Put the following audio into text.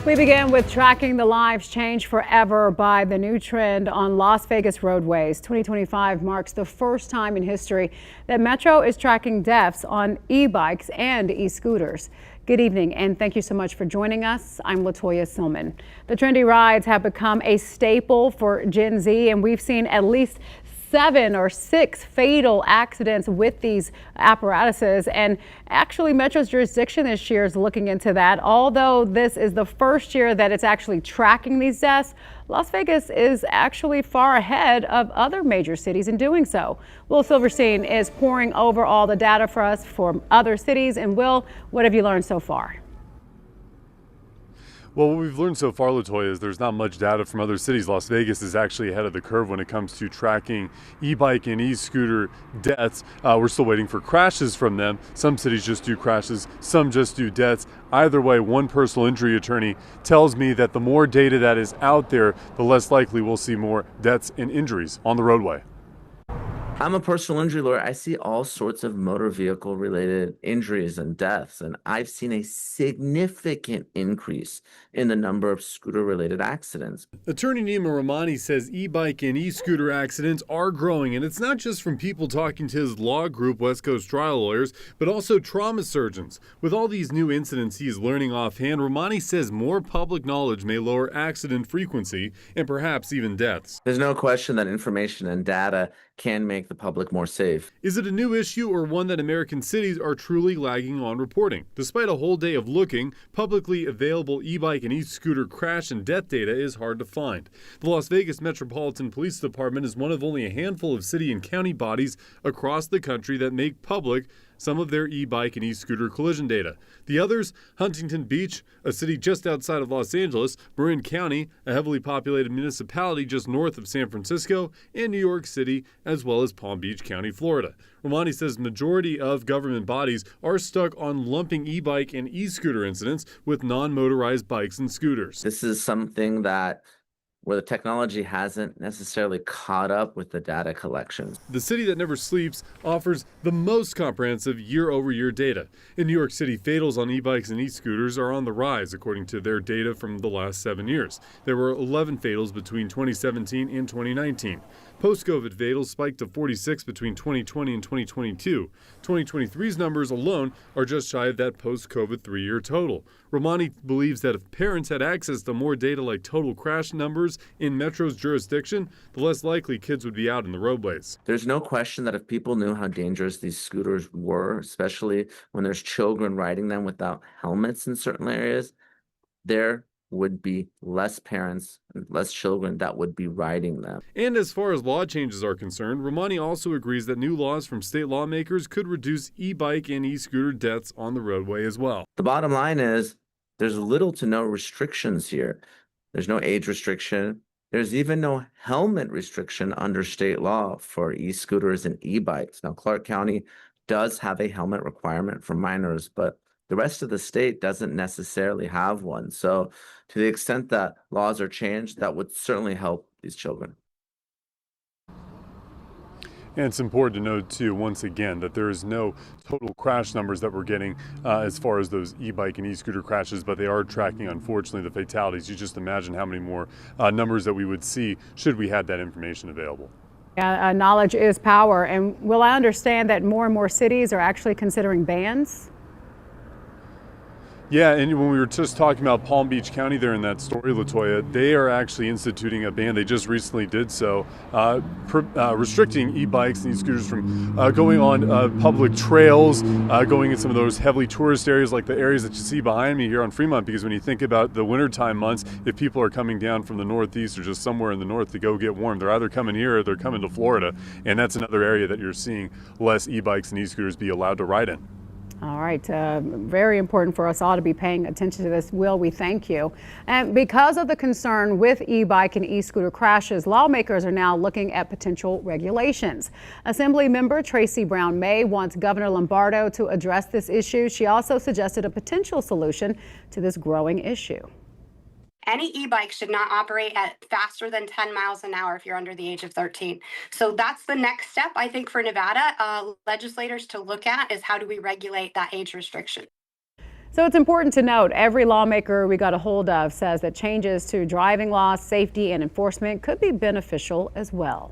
We begin with tracking the lives changed forever by the new trend on Las Vegas roadways. 2025 marks the first time in history that Metro is tracking deaths on e-bikes and e-scooters. Good evening, and thank you so much for joining us. I'm Latoya Silman. The trendy rides have become a staple for Gen Z, and we've seen at least 7 or 6 fatal accidents with these apparatuses, and actually Metro's jurisdiction this year is looking into that. Although this is the first year that it's actually tracking these deaths, Las Vegas is actually far ahead of other major cities in doing so. Will Silverstein is pouring over all the data for us from other cities. And Will, what have you learned so far? Well, what we've learned so far, Latoya, is there's not much data from other cities. Las Vegas is actually ahead of the curve when it comes to tracking e-bike and e-scooter deaths. We're still waiting for crashes from them. Some cities just do crashes, some just do deaths. Either way, one personal injury attorney tells me that the more data that is out there, the less likely we'll see more deaths and injuries on the roadway. I'm a personal injury lawyer. I see all sorts of motor vehicle related injuries and deaths, and I've seen a significant increase in the number of scooter related accidents. Attorney Neama Rahmani says e-bike and e-scooter accidents are growing, and it's not just from people talking to his law group, West Coast Trial Lawyers, but also trauma surgeons. With all these new incidents he is learning offhand, Rahmani says more public knowledge may lower accident frequency and perhaps even deaths. There's no question that information and data can make the public more safe. Is it a new issue or one that American cities are truly lagging on reporting? Despite a whole day of looking, publicly available e-bike and e-scooter crash and death data is hard to find. The Las Vegas Metropolitan Police Department is one of only a handful of city and county bodies across the country that make public some of their e-bike and e-scooter collision data. The others, Huntington Beach, a city just outside of Los Angeles, Marin County, a heavily populated municipality just north of San Francisco, and New York City, as well as Palm Beach County, Florida. Rahmani says majority of government bodies are stuck on lumping e-bike and e-scooter incidents with non-motorized bikes and scooters. This is something that where the technology hasn't necessarily caught up with the data collections. The city that never sleeps offers the most comprehensive year-over-year data. In New York City, fatals on e-bikes and e-scooters are on the rise, according to their data from the last 7 years. There were 11 fatals between 2017 and 2019. Post-COVID fatals spiked to 46 between 2020 and 2022. 2023's numbers alone are just shy of that post-COVID 3-year total. Rahmani believes that if parents had access to more data like total crash numbers in Metro's jurisdiction, the less likely kids would be out in the roadways. There's no question that if people knew how dangerous these scooters were, especially when there's children riding them without helmets in certain areas, there would be less parents and less children that would be riding them. And as far as law changes are concerned, Rahmani also agrees that new laws from state lawmakers could reduce e-bike and e-scooter deaths on the roadway as well. The bottom line is there's little to no restrictions here. There's no age restriction. There's even no helmet restriction under state law for e-scooters and e-bikes. Now, Clark County does have a helmet requirement for minors, but the rest of the state doesn't necessarily have one. So to the extent that laws are changed, that would certainly help these children. And it's important to note, too, once again, that there is no total crash numbers that we're getting as far as those e-bike and e-scooter crashes, but they are tracking, unfortunately, the fatalities. You just imagine how many more numbers that we would see should we had that information available. Yeah, knowledge is power. And will I understand that more and more cities are actually considering bans? Yeah, and when we were just talking about Palm Beach County there in that story, Latoya, they are actually instituting a ban. They just recently did so, restricting e-bikes and e-scooters from going on public trails, going in some of those heavily tourist areas like the areas that you see behind me here on Fremont, because when you think about the wintertime months, if people are coming down from the Northeast or just somewhere in the north to go get warm, they're either coming here or they're coming to Florida, and that's another area that you're seeing less e-bikes and e-scooters be allowed to ride in. All right, very important for us all to be paying attention to this. Will, we thank you. And because of the concern with e-bike and e-scooter crashes, lawmakers are now looking at potential regulations. Assembly member Tracy Brown May wants Governor Lombardo to address this issue. She also suggested a potential solution to this growing issue. Any e-bike should not operate at faster than 10 miles an hour if you're under the age of 13. So that's the next step, I think, for Nevada legislators to look at is how do we regulate that age restriction. So it's important to note every lawmaker we got a hold of says that changes to driving laws, safety, and enforcement could be beneficial as well.